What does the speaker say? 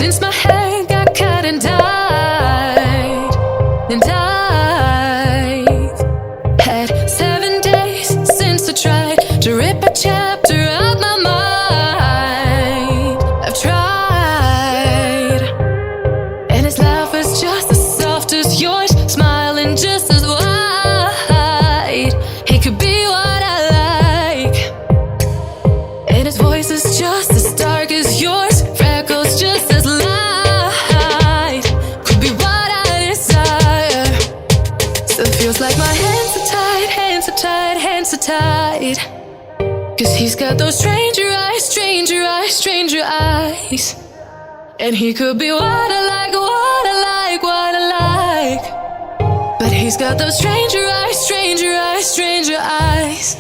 since my hair got cut and dyed. And I've had 7 days since I tried to rip a chapter out my mind. I've tried, and his laugh was just as soft as yours, smiling just as wide. He could be what I like, and his voice is just as dark as yours, freckles just as light. Could be what I desire. Still feels like my hands are tied, hands are tied, hands are tied. 'Cause he's got those stranger eyes, stranger eyes, stranger eyes. And he could be what I like, what I like, what I like. But he's got those stranger eyes, stranger eyes, stranger eyes.